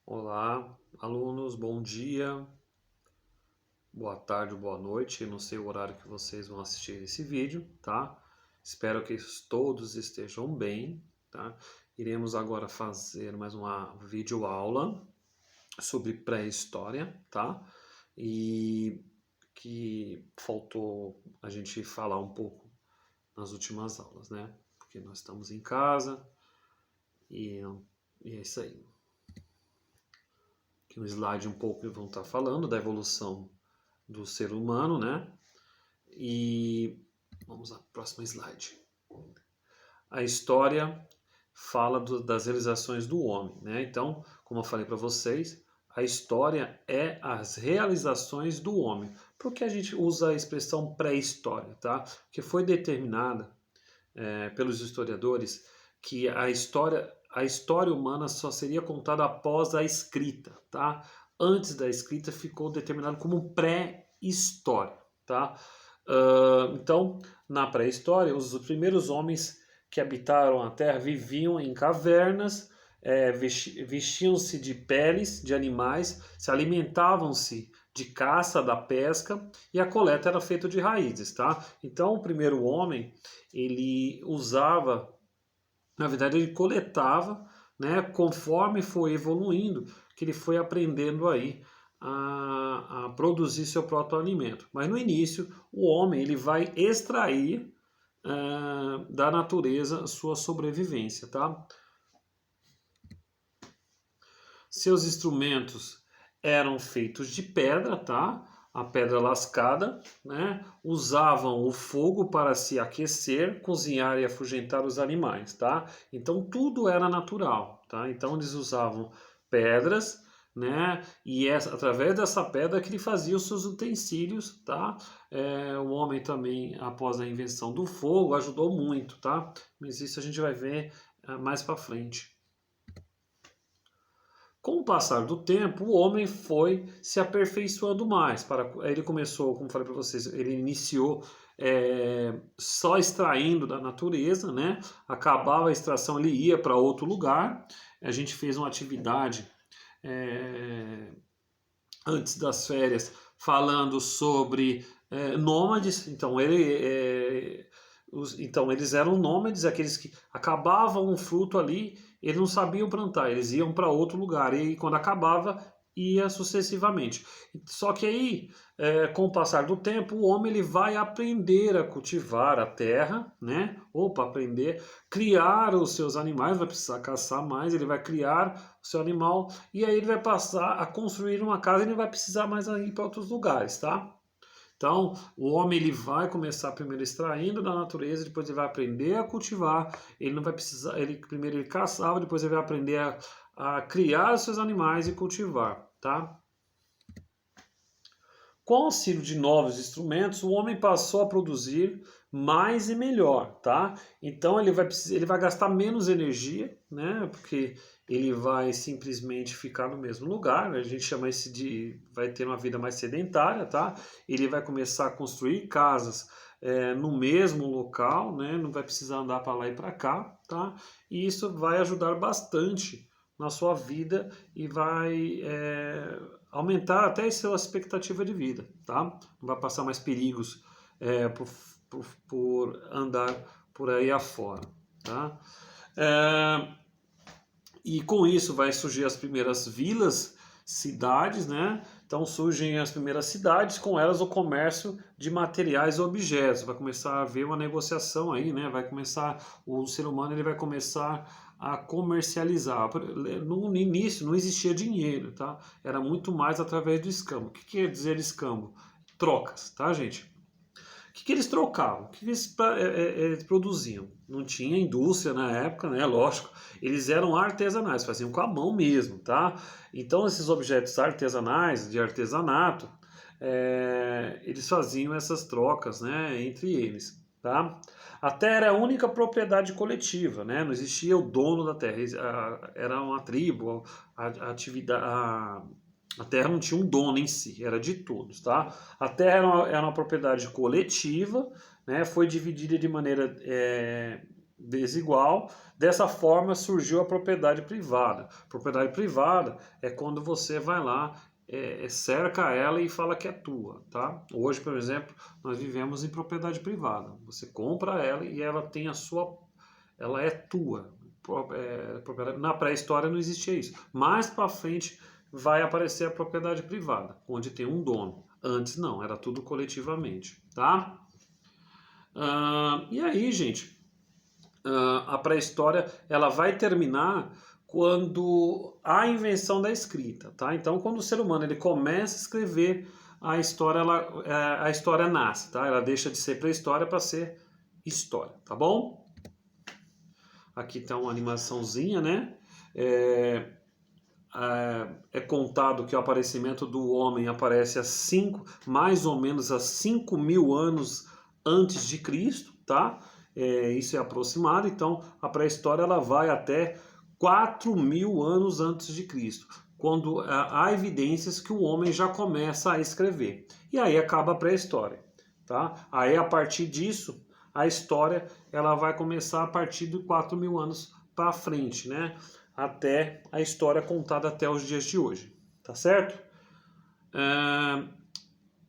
Olá, alunos, bom dia, boa tarde, boa noite. Não sei o horário que vocês vão assistir esse vídeo, tá? Espero que todos estejam bem, tá? Iremos agora fazer mais uma videoaula sobre pré-história, tá? E que faltou a gente falar um pouco nas últimas aulas, né? Porque nós estamos em casa e, e é isso aí. Aqui no slide um pouco vão estar falando da evolução do ser humano, né? E vamos à próxima slide. A história fala das realizações do homem, né? Então, como eu falei para vocês, a história é as realizações do homem. Por que a gente usa a expressão pré-história, tá? Porque foi determinada pelos historiadores que a história humana só seria contada após a escrita, tá? Antes da escrita ficou determinado como pré-história, tá? Então, na pré-história, os primeiros homens que habitaram a Terra viviam em cavernas, vestiam-se de peles de animais, se alimentavam-se de caça, da pesca, e a coleta era feita de raízes, tá? Então, o primeiro homem, ele usava, na verdade, ele coletava, né? Conforme foi evoluindo, que ele foi aprendendo aí a produzir seu próprio alimento. Mas no início, o homem ele vai extrair da natureza sua sobrevivência, tá? Seus instrumentos eram feitos de pedra, tá? A pedra lascada, né? Usavam o fogo para se aquecer, cozinhar e afugentar os animais, tá? Então tudo era natural, tá? Então eles usavam pedras, né? E através dessa pedra que ele fazia os seus utensílios, tá? O homem também, após a invenção do fogo, ajudou muito, tá? Mas isso a gente vai ver mais para frente. Com o passar do tempo, o homem foi se aperfeiçoando mais. Ele começou, como falei para vocês, ele iniciou só extraindo da natureza, né? Acabava a extração, ele ia para outro lugar. A gente fez uma atividade antes das férias falando sobre nômades. Então eles eram nômades, aqueles que acabavam um fruto ali, eles não sabiam plantar, eles iam para outro lugar, e quando acabava, ia sucessivamente. Só que aí, com o passar do tempo, o homem ele vai aprender a cultivar a terra, né? Ou para aprender, criar os seus animais, vai precisar caçar mais, ele vai criar o seu animal, e aí ele vai passar a construir uma casa, e ele não vai precisar mais ir para outros lugares, tá? Então, o homem ele vai começar primeiro extraindo da natureza, depois ele vai aprender a cultivar. Ele não vai precisar, primeiro ele caçava, depois ele vai aprender a criar os seus animais e cultivar, tá? Com o auxílio de novos instrumentos, o homem passou a produzir mais e melhor, tá? Então ele vai gastar menos energia, né? Porque ele vai simplesmente ficar no mesmo lugar, né? A gente chama isso de vai ter uma vida mais sedentária, tá? Ele vai começar a construir casas no mesmo local, né? Não vai precisar andar para lá e para cá, tá? E isso vai ajudar bastante na sua vida e vai aumentar até a sua expectativa de vida, tá? Não vai passar mais perigos por andar por aí afora, tá? E com isso vai surgir as primeiras vilas, cidades, né? Então surgem as primeiras cidades, com elas o comércio de materiais e objetos. Vai começar a haver uma negociação aí, né? Vai começar, o ser humano ele vai começar a comercializar. No início não existia dinheiro, tá? Era muito mais através do escambo. O que quer dizer escambo? Trocas, tá, gente? O que eles trocavam? O que eles produziam? Não tinha indústria na época, né? Lógico. Eles eram artesanais, faziam com a mão mesmo, tá? Então, esses objetos artesanais, de artesanato, eles faziam essas trocas, né? Entre eles, tá? A terra era a única propriedade coletiva, né? Não existia o dono da terra, era uma tribo, a atividade, a terra não tinha um dono em si, era de todos, tá? A terra era uma propriedade coletiva, né? Foi dividida de maneira desigual. Dessa forma surgiu a propriedade privada. Propriedade privada é quando você vai lá, cerca ela e fala que é tua, tá? Hoje, por exemplo, nós vivemos em propriedade privada. Você compra ela e ela tem a sua, ela é tua. Na pré-história não existia isso. Mais para frente vai aparecer a propriedade privada, onde tem um dono. Antes não, era tudo coletivamente, tá? E aí, gente, a pré-história ela vai terminar quando há a invenção da escrita, tá? Então, quando o ser humano ele começa a escrever, a história nasce, tá? Ela deixa de ser pré-história para ser história, tá bom? Aqui está uma animaçãozinha, né? É contado que o aparecimento do homem aparece mais ou menos a 5.000 anos antes de Cristo, tá? Isso é aproximado, então a pré-história ela vai até 4.000 anos antes de Cristo, quando há evidências que o homem já começa a escrever. E aí acaba a pré-história, tá? Aí a partir disso, a história ela vai começar a partir de 4.000 anos para frente, né? Até a história contada até os dias de hoje, tá certo?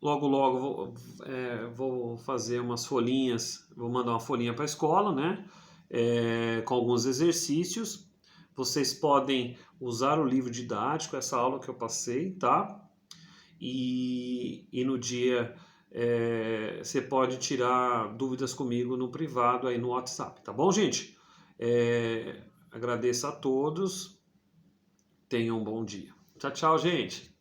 Logo, logo vou fazer umas folhinhas, vou mandar uma folhinha para a escola, né? Com alguns exercícios. Vocês podem usar o livro didático, essa aula que eu passei, tá? E no dia você pode tirar dúvidas comigo no privado aí no WhatsApp, tá bom, gente? Agradeço a todos, tenham um bom dia. Tchau, tchau, gente!